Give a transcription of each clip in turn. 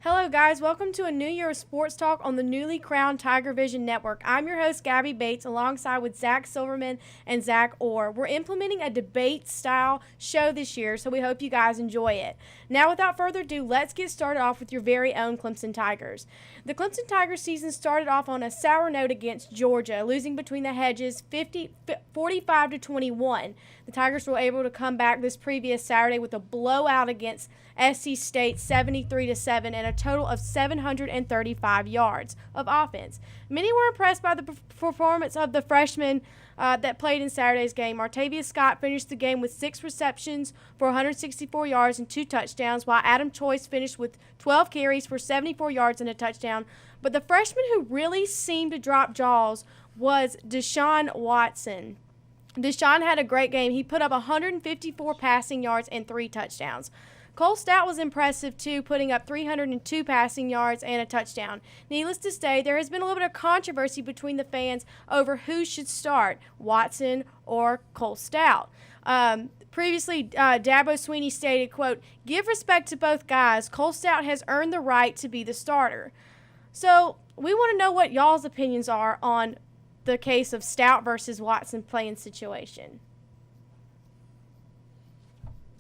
Hello, guys. Welcome to a new year of sports talk on the newly crowned Tigervision Network. I'm your host, Gabby Bates, alongside with Zach Silverman and Zach Orr. We're implementing a debate-style show this year, so we hope you guys enjoy it. Now, without further ado, let's get started off with your very own Clemson Tigers. The Clemson Tigers season started off on a sour note against Georgia, losing between the hedges 45-21. The Tigers were able to come back this previous Saturday with a blowout against SC State 73-7 and a total of 735 yards of offense. Many were impressed by the performance of the freshmen that played in Saturday's game. Martavius Scott finished the game with 6 receptions for 164 yards and 2 touchdowns, while Adam Choice finished with 12 carries for 74 yards and a touchdown. But the freshman who really seemed to drop jaws was Deshaun Watson. Deshaun had a great game. He put up 154 passing yards and 3 touchdowns. Cole Stout was impressive, too, putting up 302 passing yards and a touchdown. Needless to say, there has been a little bit of controversy between the fans over who should start, Watson or Cole Stout. Previously, Dabo Sweeney stated, quote, "Give respect to both guys. Cole Stout has earned the right to be the starter." So we want to know what y'all's opinions are on the case of Stout versus Watson playing situation.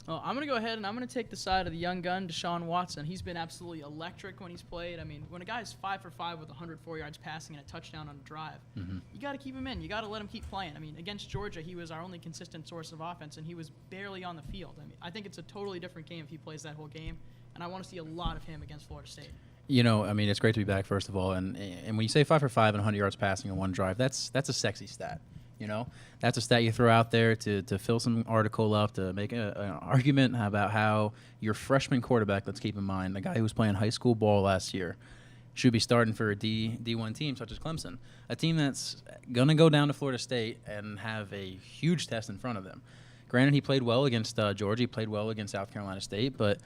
Well, I'm going to go ahead and I'm going to take the side of the young gun, Deshaun Watson. He's been absolutely electric when he's played. I mean, when a guy's 5 for 5 with 104 yards passing and a touchdown on a drive, you got to keep him in. You got to let him keep playing. I mean, against Georgia, he was our only consistent source of offense, and he was barely on the field. I mean, I think it's a totally different game if he plays that whole game, and I want to see a lot of him against Florida State. You know, I mean, it's great to be back, first of all. And when you say 5 for 5 and 100 yards passing in one drive, that's a sexy stat. You know, that's a stat you throw out there to fill some article up, to make an argument about how your freshman quarterback, let's keep in mind, the guy who was playing high school ball last year, should be starting for a D1 team such as Clemson, a team that's going to go down to Florida State and have a huge test in front of them. Granted, he played well against Georgia. He played well against South Carolina State, but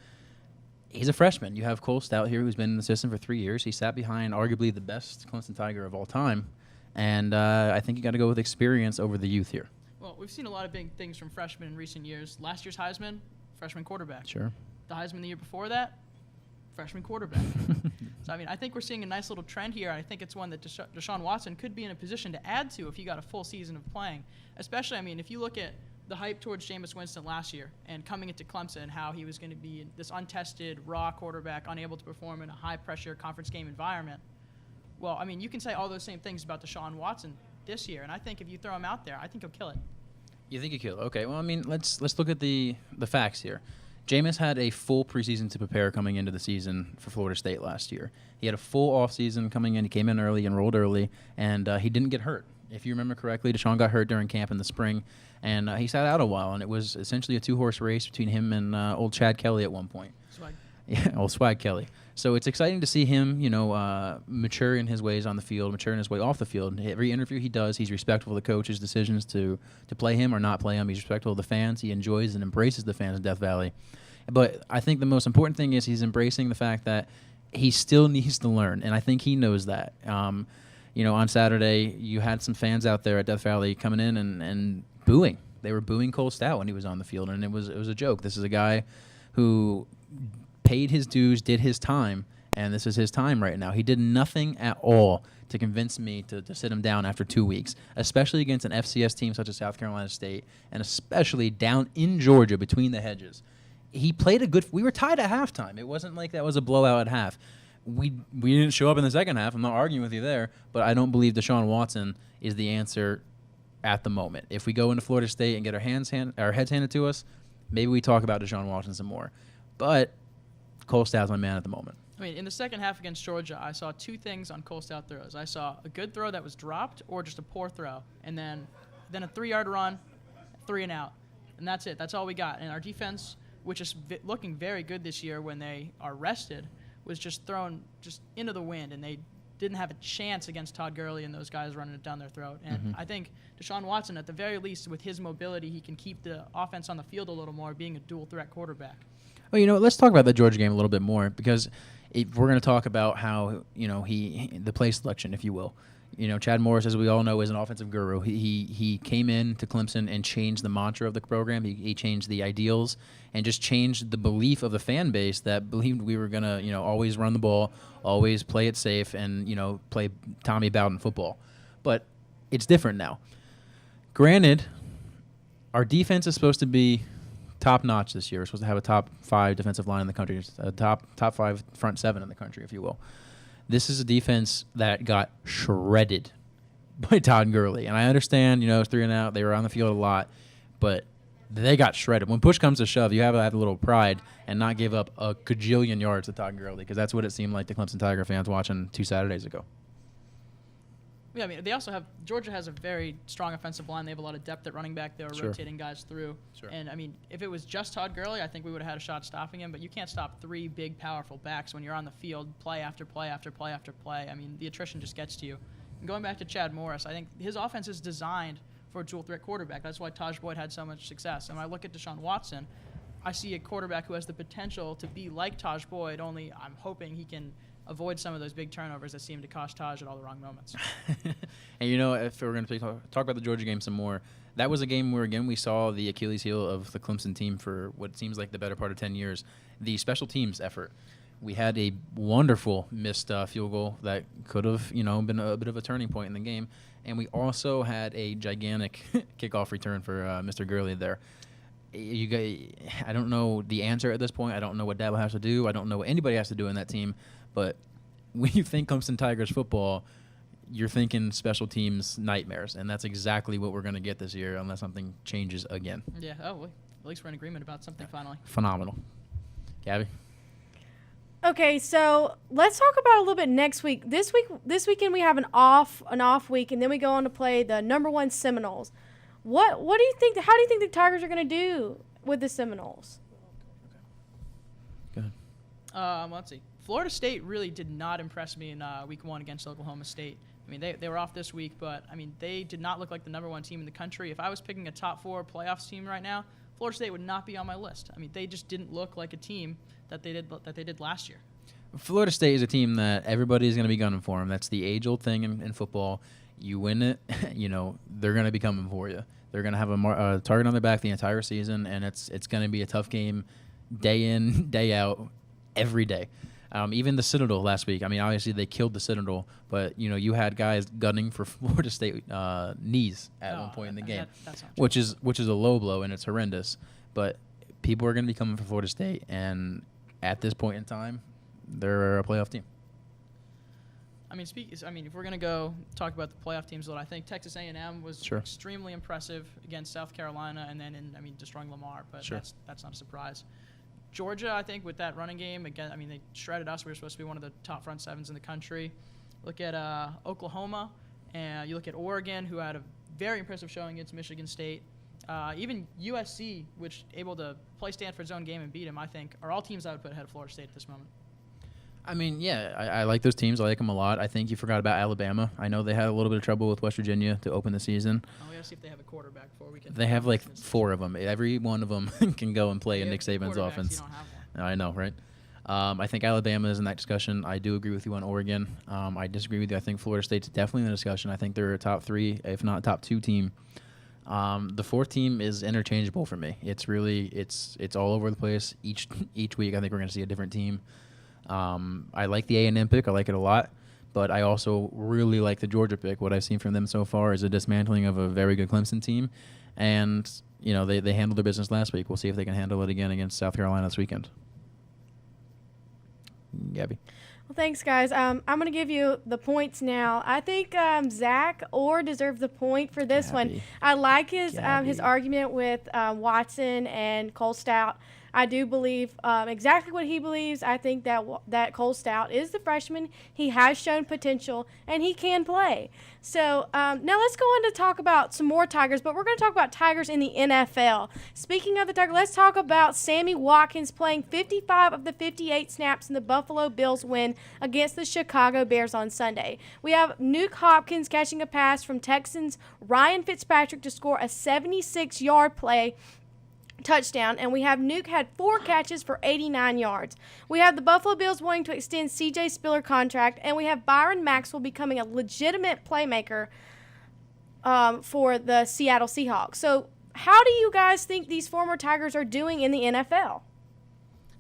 he's a freshman. You have Cole Stout here, who's been in the system for 3 years. He sat behind arguably the best Clemson Tiger of all time. And I think you got to go with experience over the youth here. Well, we've seen a lot of big things from freshmen in recent years. Last year's Heisman, freshman quarterback. Sure. The Heisman the year before that, freshman quarterback. So, I mean, I think we're seeing a nice little trend here. I think it's one that Deshaun Watson could be in a position to add to if he got a full season of playing. Especially, I mean, if you look at the hype towards Jameis Winston last year and coming into Clemson, how he was going to be this untested, raw quarterback, unable to perform in a high-pressure conference game environment. Well, I mean, you can say all those same things about Deshaun Watson this year, and I think if you throw him out there, I think he'll kill it. You think he'll kill it? Okay, well, I mean, let's look at the facts here. Jameis had a full preseason to prepare coming into the season for Florida State last year. He had a full offseason coming in. He came in early, enrolled early, and he didn't get hurt. If you remember correctly, Deshaun got hurt during camp in the spring, and he sat out a while, and it was essentially a 2-horse race between him and old Chad Kelly at one point. Swag. Yeah, old Swag Kelly. So it's exciting to see him, mature in his ways on the field, mature in his way off the field. Every interview he does, he's respectful of the coach's decisions to play him or not play him. He's respectful of the fans. He enjoys and embraces the fans of Death Valley. But I think the most important thing is he's embracing the fact that he still needs to learn, and I think he knows that. On Saturday, you had some fans out there at Death Valley coming in and booing. They were booing Cole Stout when he was on the field, and it was a joke. This is a guy who paid his dues, did his time, and this is his time right now. He did nothing at all to convince me to sit him down after 2 weeks, especially against an FCS team such as South Carolina State, and especially down in Georgia between the hedges. He played we were tied at halftime. It wasn't like that was a blowout at half. We didn't show up in the second half. I'm not arguing with you there, but I don't believe Deshaun Watson is the answer at the moment. If we go into Florida State and get our heads handed to us, maybe we talk about Deshaun Watson some more. But Cole Stout's my man at the moment. I mean, in the second half against Georgia, I saw 2 things on Cole Stout throws. I saw a good throw that was dropped or just a poor throw, and then a 3-yard run, 3 and out. And that's it. That's all we got. And our defense, which is looking very good this year when they are rested, was just thrown just into the wind, and they didn't have a chance against Todd Gurley and those guys running it down their throat. And I think Deshaun Watson, at the very least, with his mobility, he can keep the offense on the field a little more, being a dual-threat quarterback. Well, let's talk about the Georgia game a little bit more, because we're going to talk about how, the play selection, if you will. Chad Morris, as we all know, is an offensive guru. He came in to Clemson and changed the mantra of the program. He changed the ideals and just changed the belief of the fan base that believed we were going to, always run the ball, always play it safe, and, play Tommy Bowden football. But it's different now. Granted, our defense is supposed to be top-notch this year. We're supposed to have a top 5 defensive line in the country, a top 5 front 7 in the country, if you will. This is a defense that got shredded by Todd Gurley. And I understand, it was 3 and out. They were on the field a lot. But they got shredded. When push comes to shove, you have to have a little pride and not give up a gajillion yards to Todd Gurley, because that's what it seemed like to Clemson Tiger fans watching 2 Saturdays ago. Yeah, I mean, they also have – Georgia has a very strong offensive line. They have a lot of depth at running back. They were rotating guys through. Sure. And, I mean, if it was just Todd Gurley, I think we would have had a shot stopping him. But you can't stop 3 big, powerful backs when you're on the field, play after play after play after play. I mean, the attrition just gets to you. And going back to Chad Morris, I think his offense is designed for a dual-threat quarterback. That's why Taj Boyd had so much success. And when I look at Deshaun Watson, I see a quarterback who has the potential to be like Taj Boyd, only I'm hoping he can – avoid some of those big turnovers that seem to cost Taj at all the wrong moments. And if we're going to talk about the Georgia game some more, that was a game where, again, we saw the Achilles heel of the Clemson team for what seems like the better part of 10 years, the special teams effort. We had a wonderful missed field goal that could have, been a bit of a turning point in the game. And we also had a gigantic kickoff return for Mr. Gurley there. You guys, I don't know the answer at this point. I don't know what Dabo has to do. I don't know what anybody has to do in that team. But when you think Clemson Tigers football, you're thinking special teams nightmares, and that's exactly what we're going to get this year unless something changes again. Yeah, well, at least we're in agreement about something finally. Phenomenal. Gabby? Okay, so let's talk about a little bit next week. This weekend we have an off week, and then we go on to play the #1 Seminoles. What do you think? How do you think the Tigers are going to do with the Seminoles? Go ahead. Let's see. Florida State really did not impress me in week 1 against Oklahoma State. I mean, they were off this week, but, I mean, they did not look like the #1 team in the country. If I was picking a top 4 playoffs team right now, Florida State would not be on my list. I mean, they just didn't look like a team that they did last year. Florida State is a team that everybody is going to be gunning for them. That's the age-old thing in football. You win it, they're going to be coming for you. They're going to have a target on their back the entire season, and it's going to be a tough game day in, day out, every day. Even the Citadel last week. I mean, obviously they killed the Citadel, but you had guys gunning for Florida State knees at one point in the game, which is a low blow, and it's horrendous. But people are going to be coming for Florida State, and at this point in time, they're a playoff team. I mean, if we're going to go talk about the playoff teams, I think Texas A&M was extremely impressive against South Carolina, and then destroying Lamar. But that's not a surprise. Georgia, I think, with that running game, again, they shredded us. We were supposed to be one of the top front 7s in the country. Look at Oklahoma, and you look at Oregon, who had a very impressive showing against Michigan State. Even USC, which able to play Stanford's own game and beat them, I think, are all teams I would put ahead of Florida State at this moment. I mean, yeah, I like those teams. I like them a lot. I think you forgot about Alabama. I know they had a little bit of trouble with West Virginia to open the season. We got to see if they have a quarterback before we can. They have like 4 of them. Every one of them can go and play in Nick Saban's offense. You don't have one. I know, right? I think Alabama is in that discussion. I do agree with you on Oregon. I disagree with you. I think Florida State's definitely in the discussion. I think they're a top 3, if not top 2 team. The 4th team is interchangeable for me. It's really it's all over the place. Each week, I think we're going to see a different team. I like the A&M pick. I like it a lot. But I also really like the Georgia pick. What I've seen from them so far is a dismantling of a very good Clemson team. And, they handled their business last week. We'll see if they can handle it again against South Carolina this weekend. Gabby. Well, thanks, guys. I'm going to give you the points now. I think Zach Orr deserved the point for this one. I like his argument with Watson and Cole Stout. I do believe exactly what he believes. I think that Cole Stout is the freshman. He has shown potential, and he can play. So now let's go on to talk about some more Tigers, but we're going to talk about Tigers in the NFL. Speaking of the Tigers, let's talk about Sammy Watkins playing 55 of the 58 snaps in the Buffalo Bills win against the Chicago Bears on Sunday. We have Nuke Hopkins catching a pass from Texans Ryan Fitzpatrick to score a 76-yard play touchdown, and we have Nuke had 4 catches for 89 yards. We have the Buffalo Bills wanting to extend C.J. Spiller contract, and we have Byron Maxwell becoming a legitimate playmaker for the Seattle Seahawks. So how do you guys think these former Tigers are doing in the NFL?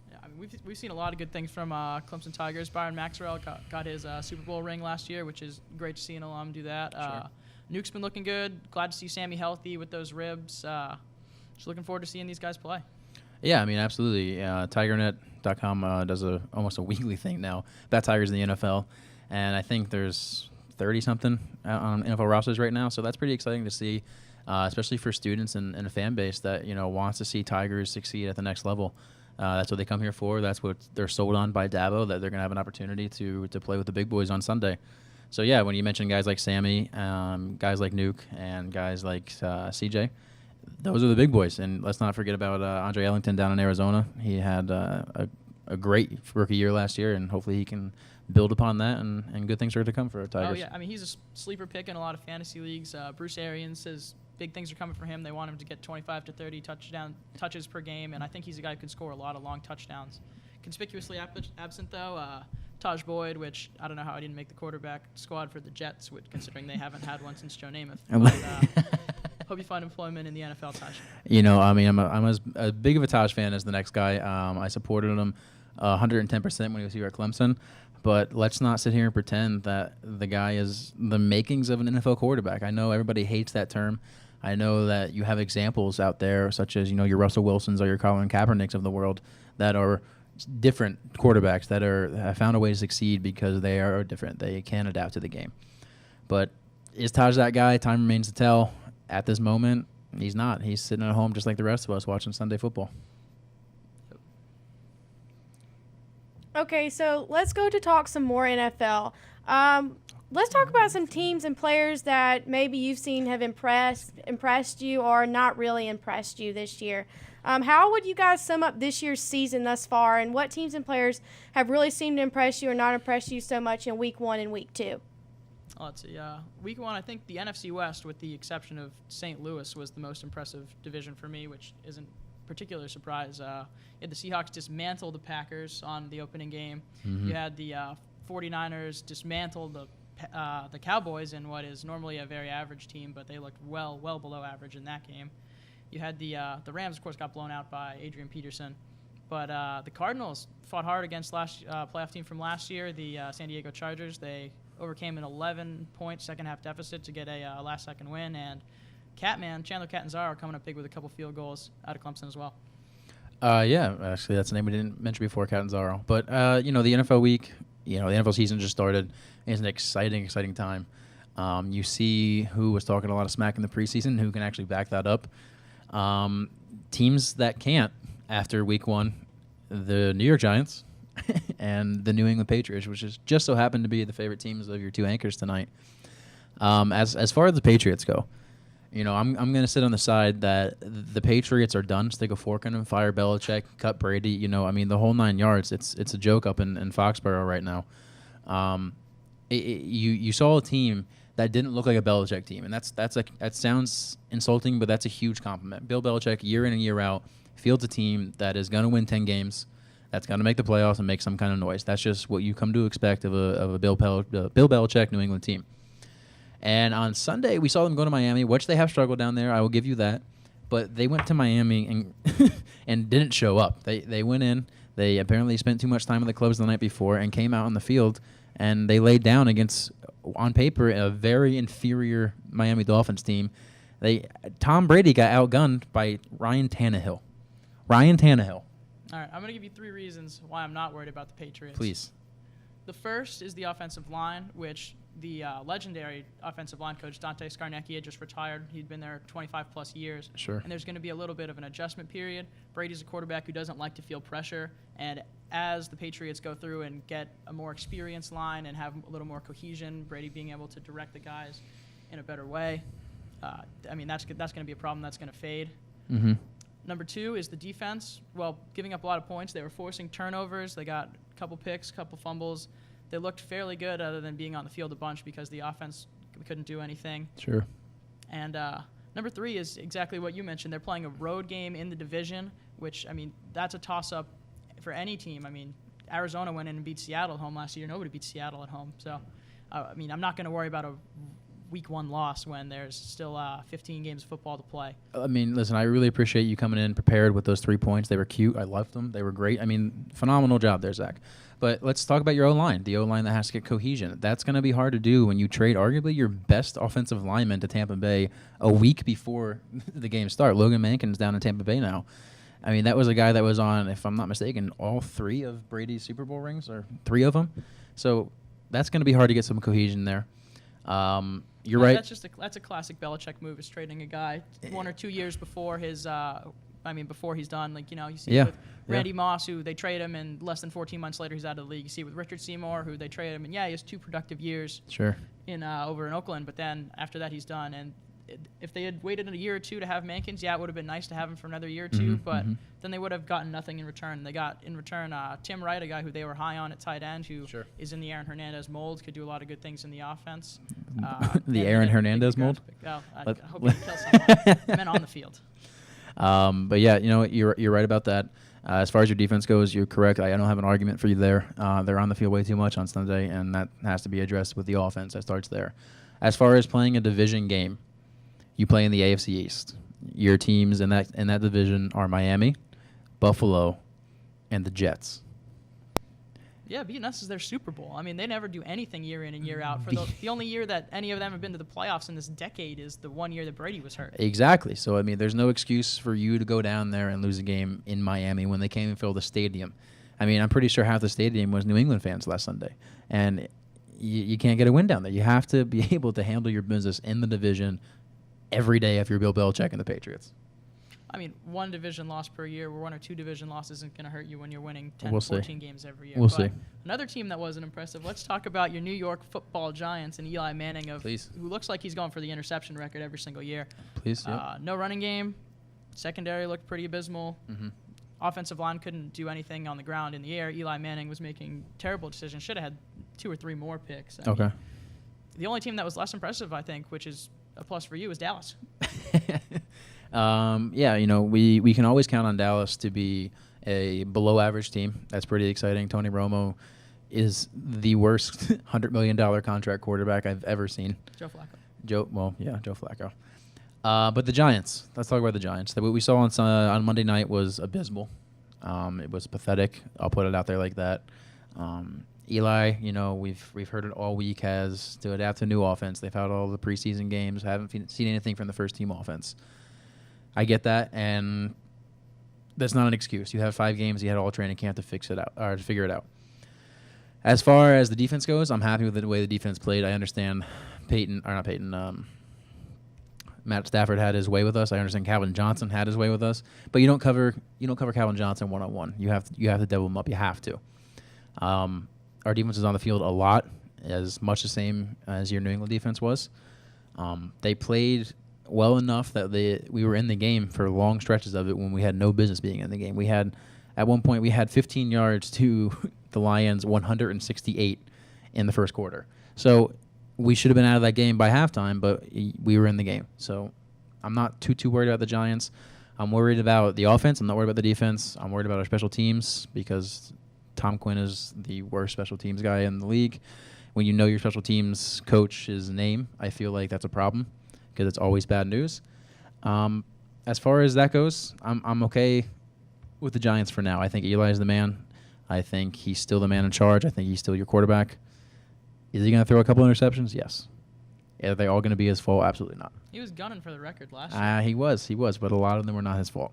Yeah, I mean, we've seen a lot of good things from Clemson Tigers. Byron Maxwell got his Super Bowl ring last year, which is great to see an alum do that. Sure. Nuke's been looking good. Glad to see Sammy healthy with those ribs. Just looking forward to seeing these guys play. Yeah, I mean, absolutely. Tigernet.com does almost a weekly thing now about Tigers in the NFL, and I think there's 30-something on NFL rosters right now, so that's pretty exciting to see, especially for students and a fan base that wants to see Tigers succeed at the next level. That's what they come here for. That's what they're sold on by Dabo, that they're going to have an opportunity to play with the big boys on Sunday. So, yeah, when you mention guys like Sammy, guys like Nuke, and guys like CJ, those are the big boys. And let's not forget about Andre Ellington down in Arizona. He had a great rookie year last year, and hopefully he can build upon that, and good things are to come for our Tigers. Oh, yeah. I mean, he's a sleeper pick in a lot of fantasy leagues. Bruce Arians says big things are coming for him. They want him to get 25 to 30 touches per game, and I think he's a guy who can score a lot of long touchdowns. Conspicuously absent, though, Taj Boyd, which I don't know how I didn't make the quarterback squad for the Jets, considering they haven't had one since Joe Namath. But, hope you find employment in the NFL, Taj. I mean, I'm as big of a Taj fan as the next guy. I supported him 110% when he was here at Clemson. But let's not sit here and pretend that the guy is the makings of an NFL quarterback. I know everybody hates that term. I know that you have examples out there, such as your Russell Wilsons or your Colin Kaepernicks of the world, that are different quarterbacks that have found a way to succeed because they are different. They can adapt to the game. But is Taj that guy? Time remains to tell. At this moment, he's not. He's sitting at home just like the rest of us watching Sunday football. Okay, so let's go to talk some more NFL. Let's talk about some teams and players that maybe you've seen have impressed you or not really impressed you this year. How would you guys sum up this year's season thus far, and what teams and players have really seemed to impress you or not impress you so much in Week 1 and Week 2? Let's see. Week 1, I think the NFC West, with the exception of St. Louis, was the most impressive division for me, which isn't a particular surprise. You had the Seahawks dismantle the Packers on the opening game. Mm-hmm. You had the 49ers dismantle the Cowboys in what is normally a very average team, but they looked well below average in that game. You had the Rams, of course, got blown out by Adrian Peterson. But the Cardinals fought hard against playoff team from last year, the San Diego Chargers. They overcame an 11-point second-half deficit to get a last-second win. And Chandler Catanzaro coming up big with a couple field goals out of Clemson as well. Yeah, actually, that's a name we didn't mention before, Catanzaro. But, the NFL week, the NFL season just started. It's an exciting time. You see who was talking a lot of smack in the preseason, who can actually back that up. Teams that can't after week 1, the New York Giants and the New England Patriots, which is just so happen to be the favorite teams of your two anchors tonight. As far as the Patriots go, I'm going to sit on the side that the Patriots are done. Stick a fork in them, fire Belichick, cut Brady. The whole 9 yards. It's a joke up in Foxborough right now. You saw a team that didn't look like a Belichick team, and that sounds insulting, but that's a huge compliment. Bill Belichick, year in and year out, fields a team that is going to win 10 games, that's going to make the playoffs and make some kind of noise. That's just what you come to expect of a Bill Belichick New England team. And on Sunday, we saw them go to Miami, which they have struggled down there. I will give you that. But they went to Miami and and didn't show up. They went in. They apparently spent too much time at the clubs the night before and came out on the field, and they laid down against, on paper, a very inferior Miami Dolphins team. Tom Brady got outgunned by Ryan Tannehill. All right, I'm going to give you 3 reasons why I'm not worried about the Patriots. Please. The first is the offensive line, which the legendary offensive line coach Dante Scarnecchia had just retired. He'd been there 25-plus years. Sure. And there's going to be a little bit of an adjustment period. Brady's a quarterback who doesn't like to feel pressure, and as the Patriots go through and get a more experienced line and have a little more cohesion, Brady being able to direct the guys in a better way, that's going to be a problem that's going to fade. Mm-hmm. Number 2 is the defense. Well, giving up a lot of points. They were forcing turnovers. They got a couple picks, a couple fumbles. They looked fairly good other than being on the field a bunch because the offense couldn't do anything. Sure. And Number 3 is exactly what you mentioned. They're playing a road game in the division, which, I mean, that's a toss-up for any team. I mean, Arizona went in and beat Seattle at home last year. Nobody beat Seattle at home. So, I mean, I'm not going to worry about a week 1 loss when there's still 15 games of football to play. I mean, listen, I really appreciate you coming in prepared with those 3 points. They were cute. I loved them. They were great. I mean, phenomenal job there, Zach. But let's talk about your O-line, the O-line that has to get cohesion. That's going to be hard to do when you trade arguably your best offensive lineman to Tampa Bay a week before the game start. Logan Mankin's down in Tampa Bay now. I mean, that was a guy that was on, if I'm not mistaken, all 3 of Brady's Super Bowl rings, or 3 of them. So that's going to be hard to get some cohesion there. You're right. That's a classic Belichick move, is trading a guy 1 or 2 years before his before he's done. Like, you see with Randy Moss, who they trade him, and less than 14 months later he's out of the league. You see with Richard Seymour, who they trade him, and he has 2 productive years over in Oakland, but then after that he's done. And if they had waited a year or 2 to have Mankins, it would have been nice to have him for another year or 2, but then they would have gotten nothing in return. They got in return Tim Wright, a guy who they were high on at tight end, who is in the Aaron Hernandez mold, could do a lot of good things in the offense. The Aaron Hernandez mold? I hope he can kill someone. I meant on the field. But yeah, you're right about that. As far as your defense goes, you're correct. I don't have an argument for you there. They're on the field way too much on Sunday, and that has to be addressed with the offense. That starts there. As far as playing a division game, you play in the AFC East. Your teams in that division are Miami, Buffalo, and the Jets. Yeah, beating us is their Super Bowl. I mean, they never do anything year in and year out. For the only year that any of them have been to the playoffs in this decade is the 1 year that Brady was hurt. Exactly. So, I mean, there's no excuse for you to go down there and lose a game in Miami when they came and filled the stadium. I mean, I'm pretty sure half the stadium was New England fans last Sunday. And you can't get a win down there. You have to be able to handle your business in the division every day if you're Bill Belichick and the Patriots. I mean, 1 division loss per year, or 1 or 2 division losses isn't going to hurt you when you're winning 10, We'll 14 games every year. We'll see. Another team that wasn't impressive, let's talk about your New York Football Giants and Eli Manning, who looks like he's going for the interception record every single year. Please, yeah. No running game. Secondary looked pretty abysmal. Offensive line couldn't do anything on the ground. In the air, Eli Manning was making terrible decisions. Should have had 2 or 3 more picks. I mean, the only team that was less impressive, I think, which is a plus for you, is Dallas. We can always count on Dallas to be a below-average team. That's pretty exciting. Tony Romo is the worst $100 million contract quarterback I've ever seen. Joe Flacco. Joe Flacco. But the Giants. Let's talk about the Giants. What we saw on Monday night was abysmal. It was pathetic. I'll put it out there like that. Eli, we've heard it all week, has to adapt to a new offense. They've had all the preseason games. Haven't seen anything from the first-team offense. I get that, and that's not an excuse. You have 5 games. You had all training camp to fix it out or to figure it out. As far as the defense goes, I'm happy with the way the defense played. I understand Matt Stafford had his way with us. I understand Calvin Johnson had his way with us, but you don't cover Calvin Johnson one-on-one. You have to double him up. You have to. Our defense is on the field a lot, as much the same as your New England defense was. They played well enough that we were in the game for long stretches of it when we had no business being in the game. At one point we had 15 yards to the Lions, 168 in the first quarter. So we should have been out of that game by halftime, but we were in the game. So I'm not too worried about the Giants. I'm worried about the offense. I'm not worried about the defense. I'm worried about our special teams because Tom Quinn is the worst special teams guy in the league. When you know your special teams coach's name, I feel like that's a problem because it's always bad news. As far as that goes, I'm okay with the Giants for now. I think Eli's the man. I think he's still the man in charge. I think he's still your quarterback. Is he going to throw a couple interceptions? Yes. Are they all going to be his fault? Absolutely not. He was gunning for the record last year. He was, but a lot of them were not his fault.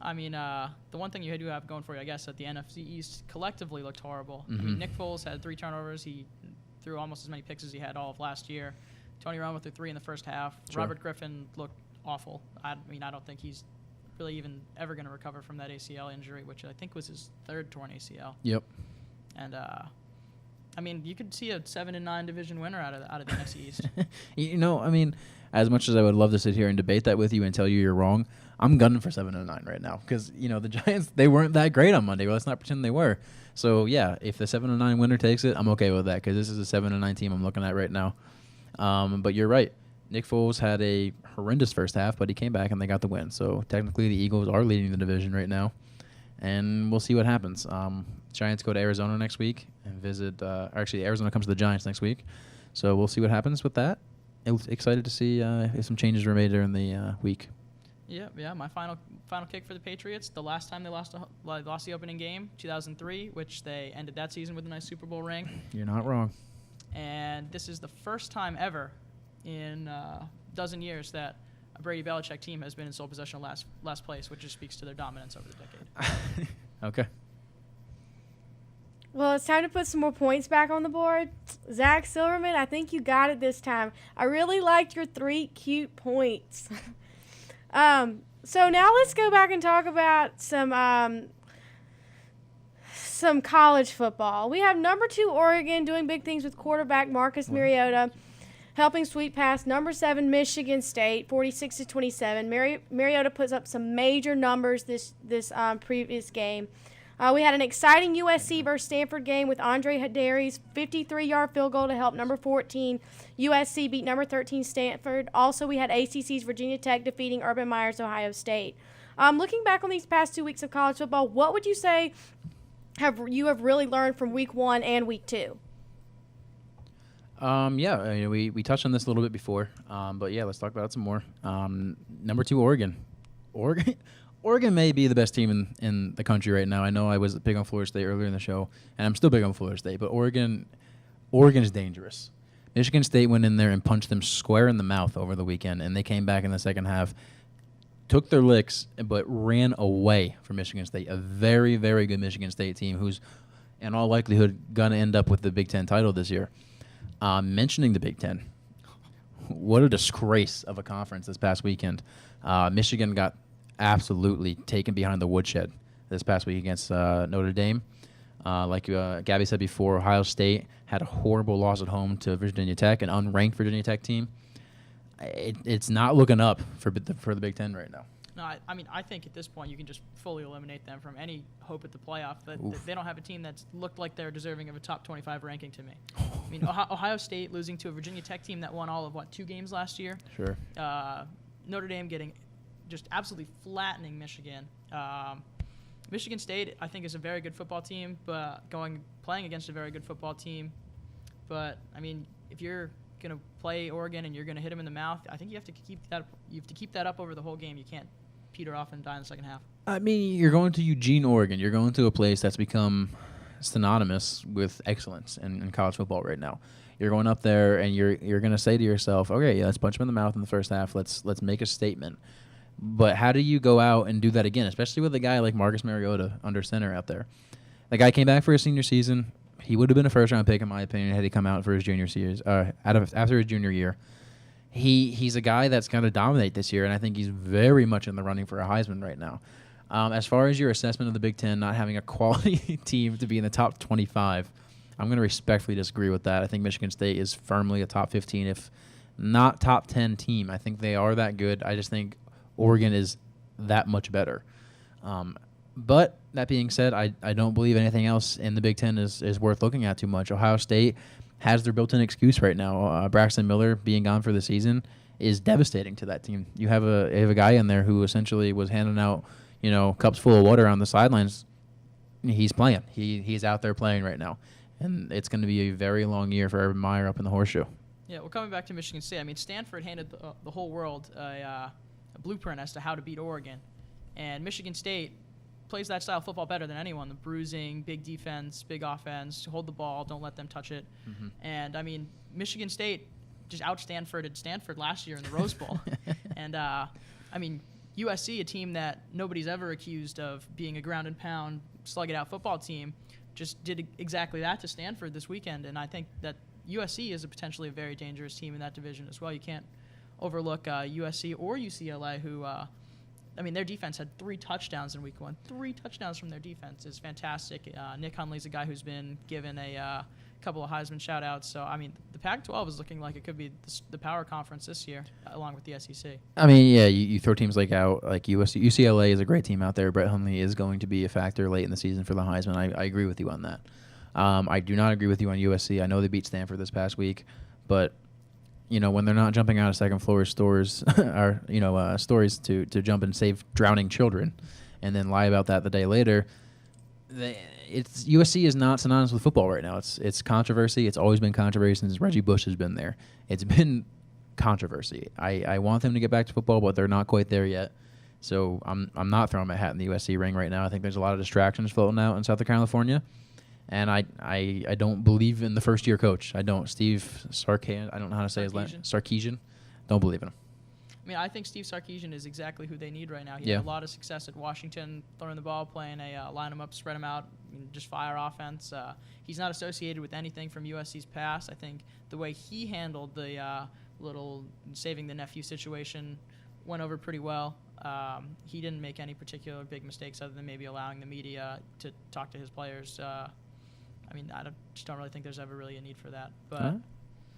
I mean, the one thing you do have going for you, I guess, that the NFC East collectively looked horrible. I mean, Nick Foles had 3 turnovers. He threw almost as many picks as he had all of last year. Tony Romo threw 3 in the first half. Sure. Robert Griffin looked awful. I mean, I don't think he's really even ever going to recover from that ACL injury, which I think was his 3rd torn ACL. Yep. And I mean, you could see a 7-9 division winner out of the NFC East. I mean, as much as I would love to sit here and debate that with you and tell you you're wrong, I'm gunning for 7-9 right now because the Giants, they weren't that great on Monday. Well, let's not pretend they were. So yeah, if the 7-9 winner takes it, I'm okay with that because this is a 7-9 team I'm looking at right now. But you're right. Nick Foles had a horrendous first half, but he came back and they got the win. So technically, the Eagles are leading the division right now, and we'll see what happens. Giants go to Arizona next week and visit. Actually, Arizona comes to the Giants next week, so we'll see what happens with that. Excited to see if some changes were made during the week. Yeah. My final kick for the Patriots. The last time they lost the opening game, 2003, which they ended that season with a nice Super Bowl ring. You're not wrong. And this is the first time ever in a dozen years that a Brady Belichick team has been in sole possession of last place, which just speaks to their dominance over the decade. Okay. Well, it's time to put some more points back on the board. Zach Silverman, I think you got it this time. I really liked your 3 cute points. So now let's go back and talk about some college football. We have number 2 Oregon doing big things with quarterback Marcus Mariota, helping sweep past number 7 Michigan State 46-27. Mariota puts up some major numbers this previous game. We had an exciting USC versus Stanford game with Andre Hadari's 53-yard field goal to help number 14 USC beat number 13 Stanford. Also, we had ACC's Virginia Tech defeating Urban Meyer's Ohio State. Looking back on these past 2 weeks of college football, what would you say you have really learned from week 1 and week 2? We touched on this a little bit before, but yeah, let's talk about it some more. Number 2 Oregon. Oregon may be the best team in the country right now. I know I was big on Florida State earlier in the show, and I'm still big on Florida State, but Oregon is dangerous. Michigan State went in there and punched them square in the mouth over the weekend, and they came back in the second half, took their licks, but ran away from Michigan State, a very, very good Michigan State team who's, in all likelihood, going to end up with the Big Ten title this year. Mentioning the Big Ten, what a disgrace of a conference this past weekend. Michigan got absolutely taken behind the woodshed this past week against Notre Dame. Like Gabby said before, Ohio State had a horrible loss at home to Virginia Tech, an unranked Virginia Tech team. It's not looking up for the Big Ten right now. No, I think at this point you can just fully eliminate them from any hope at the playoff. They don't have a team that's looked like they're deserving of a top 25 ranking to me. I mean, Ohio State losing to a Virginia Tech team that won all of 2 games last year. Sure. Notre Dame getting just absolutely flattening Michigan. Michigan State, I think, is a very good football team, but playing against a very good football team. But I mean, if you're going to play Oregon and you're going to hit them in the mouth, I think you have to keep that up over the whole game. You can't peter off and die in the second half. I mean, you're going to Eugene, Oregon. You're going to a place that's become synonymous with excellence in college football right now. You're going up there and you're going to say to yourself, okay, yeah, let's punch them in the mouth in the first half. Let's make a statement. But how do you go out and do that again, especially with a guy like Marcus Mariota under center out there? The guy came back for his senior season. He would have been a first-round pick, in my opinion, had he come out for his junior series, after his junior year. He's a guy that's going to dominate this year, and I think he's very much in the running for a Heisman right now. As far as your assessment of the Big Ten not having a quality team to be in the top 25, I'm going to respectfully disagree with that. I think Michigan State is firmly a top 15, if not top 10 team. I think they are that good. I just think Oregon is that much better. But that being said, I don't believe anything else in the Big Ten is worth looking at too much. Ohio State has their built-in excuse right now. Braxton Miller being gone for the season is devastating to that team. You have a guy in there who essentially was handing out, cups full of water on the sidelines. He's playing. He's out there playing right now. And it's going to be a very long year for Urban Meyer up in the horseshoe. Yeah, well, coming back to Michigan State, I mean, Stanford handed the whole world a blueprint as to how to beat Oregon. And Michigan State plays that style of football better than anyone. The bruising, big defense, big offense, hold the ball, don't let them touch it. Mm-hmm. And, I mean, Michigan State just out-Stanforded Stanford last year in the Rose Bowl. And, I mean, USC, a team that nobody's ever accused of being a ground-and-pound, slug-it-out football team, just did exactly that to Stanford this weekend. And I think that USC is potentially a very dangerous team in that division as well. You can't overlook USC or UCLA, who, their defense had 3 touchdowns in week 1. 3 touchdowns from their defense is fantastic. Nick Hundley's a guy who's been given a couple of Heisman shout-outs. So, I mean, the Pac-12 is looking like it could be the power conference this year, along with the SEC. I mean, yeah, you throw teams like USC. UCLA is a great team out there. Brett Hundley is going to be a factor late in the season for the Heisman. I agree with you on that. I do not agree with you on USC. I know they beat Stanford this past week, but when they're not jumping out of second floor stores or stories to jump and save drowning children, and then lie about that the day later. USC is not synonymous with football right now. It's controversy. It's always been controversy since Reggie Bush has been there. It's been controversy. I want them to get back to football, but they're not quite there yet. So I'm not throwing my hat in the USC ring right now. I think there's a lot of distractions floating out in Southern California, and I don't believe in the first year coach. I don't. Steve Sarkisian. I don't know how to say his last. Sarkisian. Don't believe in him. I mean, I think Steve Sarkisian is exactly who they need right now. He had a lot of success at Washington, throwing the ball, playing a line them up, spread them out, just fire offense. He's not associated with anything from USC's past. I think the way he handled the little saving the nephew situation went over pretty well. He didn't make any particular big mistakes other than maybe allowing the media to talk to his players. I just don't really think there's ever really a need for that. But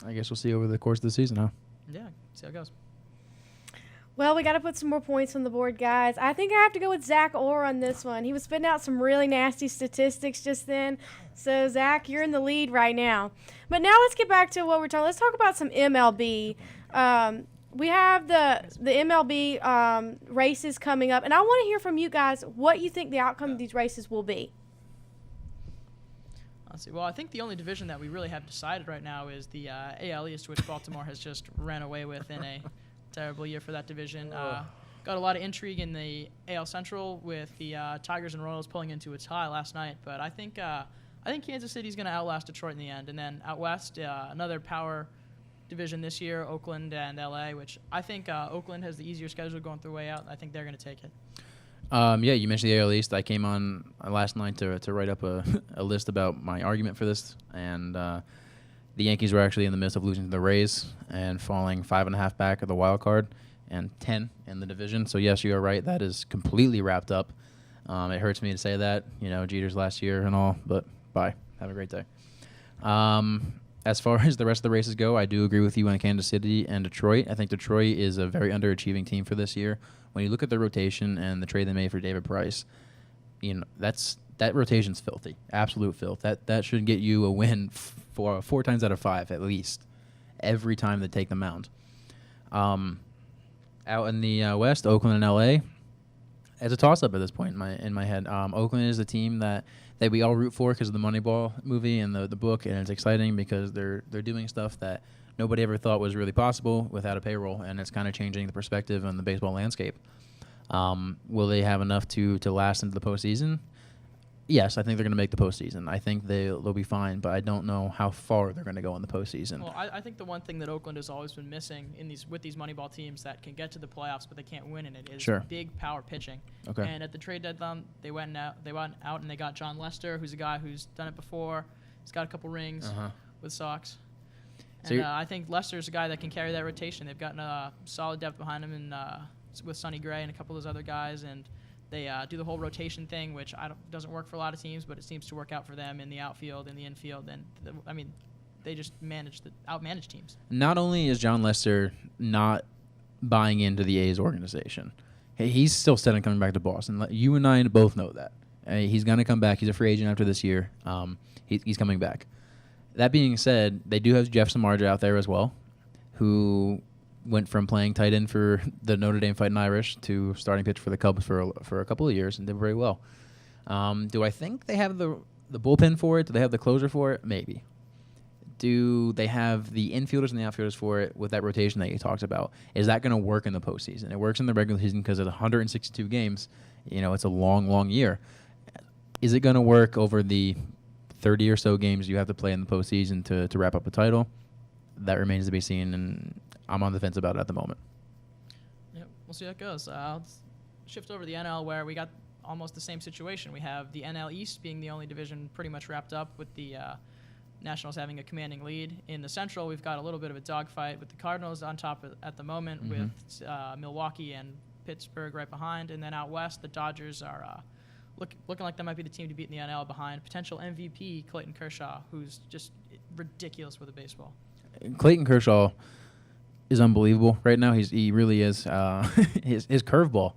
I guess we'll see over the course of the season, huh? Yeah, see how it goes. Well, we got to put some more points on the board, guys. I think I have to go with Zach Orr on this one. He was spitting out some really nasty statistics just then. So, Zach, you're in the lead right now. But now let's get back to what we're talking. Let's talk about some MLB. We have the MLB races coming up, and I want to hear from you guys what you think the outcome of these races will be. Let's see. Well, I think the only division that we really have decided right now is the AL East, which Baltimore has just ran away with in a terrible year for that division. Got a lot of intrigue in the AL Central with the Tigers and Royals pulling into a tie last night, but I think Kansas City's going to outlast Detroit in the end. And then out west, another power division this year, Oakland and LA, which I think Oakland has the easier schedule going through way out. I think they're going to take it. You mentioned the AL East. I came on last night to write up a list about my argument for this, and the Yankees were actually in the midst of losing to the Rays and falling 5.5 back of the wild card and 10 in the division. So, yes, you are right. That is completely wrapped up. It hurts me to say that, Jeter's last year and all, but bye. Have a great day. As far as the rest of the races go, I do agree with you on Kansas City and Detroit. I think Detroit is a very underachieving team for this year. When you look at the rotation and the trade they made for David Price, that rotation's filthy, absolute filth. That should get you a win for 4 times out of 5 at least every time they take the mound. Out in the West, Oakland and LA, as a toss-up at this point in my head. Oakland is a team that we all root for because of the Moneyball movie and the book, and it's exciting because they're doing stuff that nobody ever thought was really possible without a payroll, and it's kind of changing the perspective on the baseball landscape. Will they have enough to last into the postseason? Yes, I think they're going to make the postseason. I think they'll be fine, but I don't know how far they're going to go in the postseason. Well, I think the one thing that Oakland has always been missing with these Moneyball teams that can get to the playoffs but they can't win in it is big power pitching. Okay. And at the trade deadline, they went out and they got John Lester, who's a guy who's done it before. He's got a couple rings with Sox. And I think Lester's a guy that can carry that rotation. They've gotten a solid depth behind him and with Sonny Gray and a couple of those other guys, and they do the whole rotation thing, which doesn't work for a lot of teams, but it seems to work out for them in the outfield, in the infield, and they just outmanage teams. Not only is John Lester not buying into the A's organization, he's still set on coming back to Boston. You and I both know that. He's going to come back. He's a free agent after this year. He's coming back. That being said, they do have Jeff Samardzija out there as well, who went from playing tight end for the Notre Dame Fighting Irish to starting pitch for the Cubs for a couple of years and did very well. Do I think they have the bullpen for it? Do they have the closer for it? Maybe. Do they have the infielders and the outfielders for it with that rotation that you talked about? Is that going to work in the postseason? It works in the regular season because of 162 games. It's a long, long year. Is it going to work over the 30 or so games you have to play in the postseason to wrap up a title? That remains to be seen, and I'm on the fence about it at the moment. Yeah, we'll see how it goes. Let's shift over to the NL, where we got almost the same situation. We have the NL East being the only division pretty much wrapped up, with the Nationals having a commanding lead. In the Central, we've got a little bit of a dogfight with the Cardinals on top at the moment, with Milwaukee and Pittsburgh right behind. And then out west, the Dodgers are looking like they might be the team to beat in the NL behind potential MVP Clayton Kershaw, who's just ridiculous with a baseball. Clayton Kershaw is unbelievable right now. He really is. His curveball.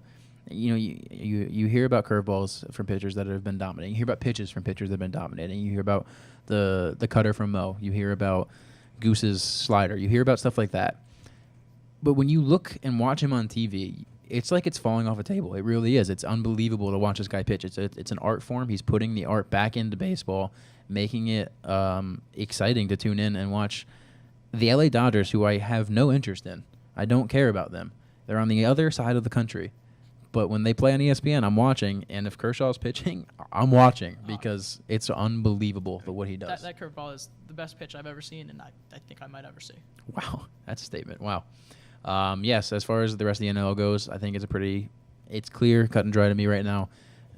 You hear about curveballs from pitchers that have been dominating. You hear about pitches from pitchers that have been dominating. You hear about the cutter from Mo. You hear about Goose's slider. You hear about stuff like that. But when you look and watch him on TV, it's like it's falling off a table. It really is. It's unbelievable to watch this guy pitch. It's an art form. He's putting the art back into baseball, making it exciting to tune in and watch the LA Dodgers, who I have no interest in. I don't care about them. They're on the other side of the country. But when they play on ESPN, I'm watching, and if Kershaw's pitching, I'm watching because it's unbelievable what he does. That curveball is the best pitch I've ever seen, and I think I might ever see. Wow, that's a statement. Wow. Yes, as far as the rest of the NL goes, I think it's clear, cut and dry to me right now.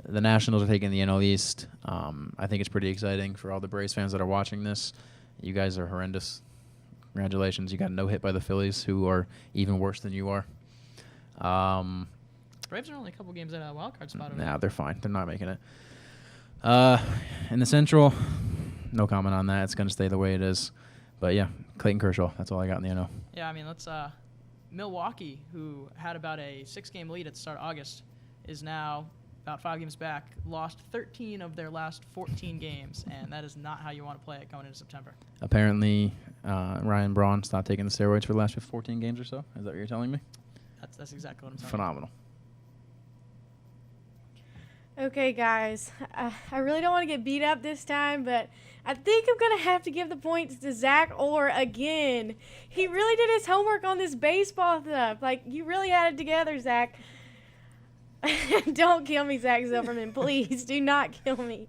The Nationals are taking the NL East. I think it's pretty exciting for all the Braves fans that are watching this. You guys are horrendous. Congratulations. You got no hit by the Phillies, who are even worse than you are. Braves are only a couple games out of that wild card spot. Nah, they're fine. They're not making it. In the Central, no comment on that. It's going to stay the way it is. But, yeah, Clayton Kershaw. That's all I got in the NL. Yeah, I mean, let's Milwaukee, who had about a 6-game lead at the start of August, is now about 5 games back, lost 13 of their last 14 games, and that is not how you want to play it going into September. Apparently, Ryan Braun stopped taking the steroids for the last 14 games or so. Is that what you're telling me? That's exactly what I'm telling Phenomenal. Okay, guys, I really don't want to get beat up this time, but I think I'm going to have to give the points to Zach Orr again. He really did his homework on this baseball stuff. Like, you really had it together, Zach. Don't kill me, Zach Zilberman. Please, do not kill me.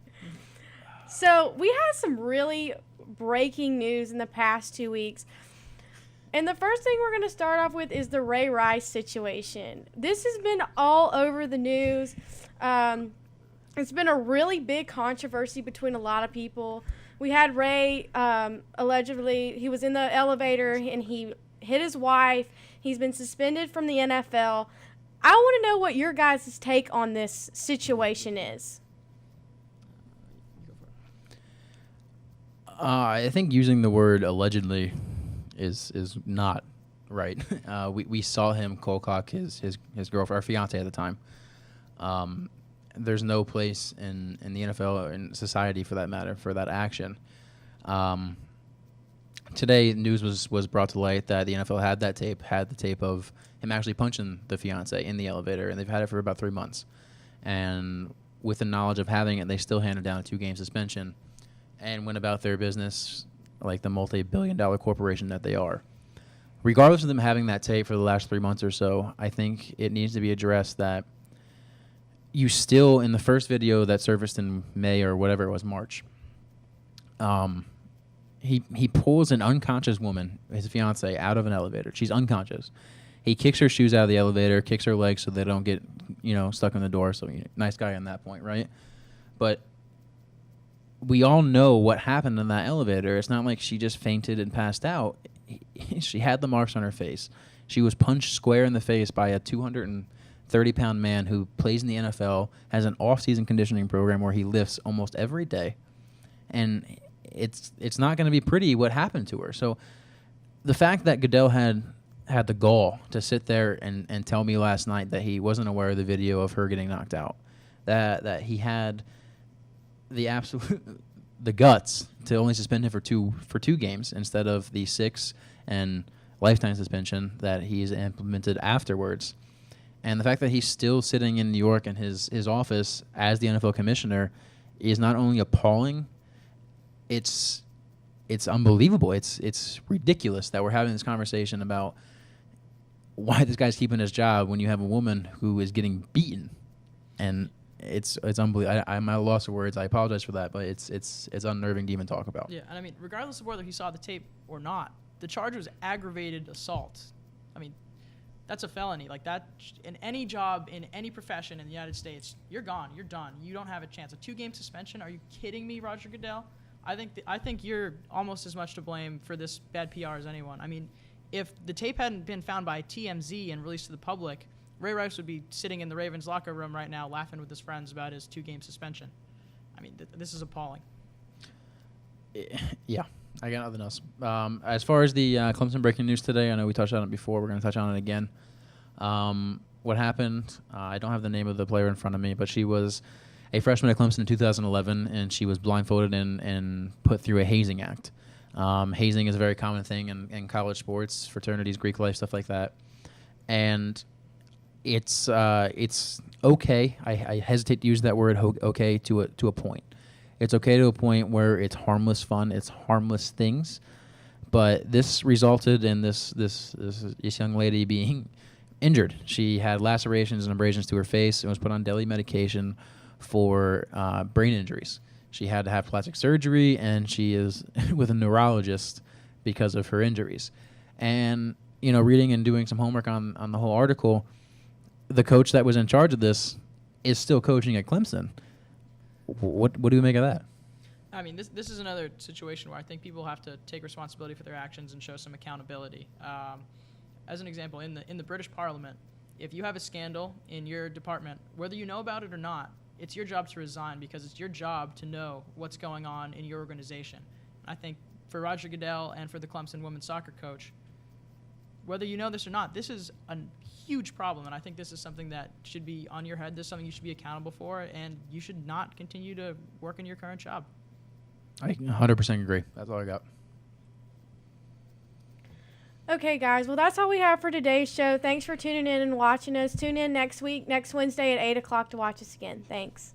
So, we had some really breaking news in the past 2 weeks. And the first thing we're going to start off with is the Ray Rice situation. This has been all over the news. It's been a really big controversy between a lot of people. We had Ray, allegedly, he was in the elevator and he hit his wife. He's been suspended from the NFL. I want to know what your guys' take on this situation is. I think using the word allegedly is not right. We saw him cold cock his girlfriend, or fiance at the time. There's no place in the NFL or in society, for that matter, for that action. Today, news was brought to light that the NFL had the tape of him actually punching the fiance in the elevator, and they've had it for about 3 months. And with the knowledge of having it, they still handed down a 2-game suspension and went about their business like the multi-billion-dollar corporation that they are. Regardless of them having that tape for the last 3 months or so, I think it needs to be addressed that you still, in the first video that surfaced in May or whatever it was, March, he pulls an unconscious woman, his fiance, out of an elevator. She's unconscious. He kicks her shoes out of the elevator, kicks her legs so they don't get, stuck in the door. So nice guy on that point, right? But we all know what happened in that elevator. It's not like she just fainted and passed out. She had the marks on her face. She was punched square in the face by a 230-pound man who plays in the NFL, has an off-season conditioning program where he lifts almost every day. And it's not going to be pretty what happened to her. So the fact that Goodell had the gall to sit there and tell me last night that he wasn't aware of the video of her getting knocked out, that he had the guts to only suspend him for two games instead of the 6 and lifetime suspension that he's implemented afterwards. And the fact that he's still sitting in New York in his office as the NFL commissioner is not only appalling, it's unbelievable. It's ridiculous that we're having this conversation about why this guy's keeping his job when you have a woman who is getting beaten. And it's unbelievable. I'm at a loss of words. I apologize for that, but it's unnerving to even talk about. Yeah, and I mean, regardless of whether he saw the tape or not, the charge was aggravated assault. I mean, that's a felony. Like that, in any job, in any profession in the United States, you're gone. You're done. You don't have a chance. A 2-game suspension? Are you kidding me, Roger Goodell? I think you're almost as much to blame for this bad PR as anyone. I mean, if the tape hadn't been found by TMZ and released to the public, Ray Rice would be sitting in the Ravens locker room right now laughing with his friends about his 2-game suspension. I mean, this is appalling. Yeah, I got nothing else. As far as the Clemson breaking news today, I know we touched on it before. We're going to touch on it again. What happened, I don't have the name of the player in front of me, but she was a freshman at Clemson in 2011, and she was blindfolded and put through a hazing act. Hazing is a very common thing in college sports, fraternities, Greek life, stuff like that. And it's okay. I hesitate to use that word okay to a point. It's okay to a point where it's harmless fun, it's harmless things. But this resulted in this young lady being injured. She had lacerations and abrasions to her face and was put on daily medication for brain injuries. She had to have plastic surgery, and she is with a neurologist because of her injuries. And, reading and doing some homework on the whole article, the coach that was in charge of this is still coaching at Clemson. What do we make of that? I mean, this is another situation where I think people have to take responsibility for their actions and show some accountability. As an example, in the British Parliament, if you have a scandal in your department, whether you know about it or not, it's your job to resign because it's your job to know what's going on in your organization. I think for Roger Goodell and for the Clemson women's soccer coach, whether you know this or not, this is a huge problem, and I think this is something that should be on your head. This is something you should be accountable for, and you should not continue to work in your current job. I 100% agree. That's all I got. Okay, guys. Well, that's all we have for today's show. Thanks for tuning in and watching us. Tune in next week, next Wednesday at 8 o'clock to watch us again. Thanks.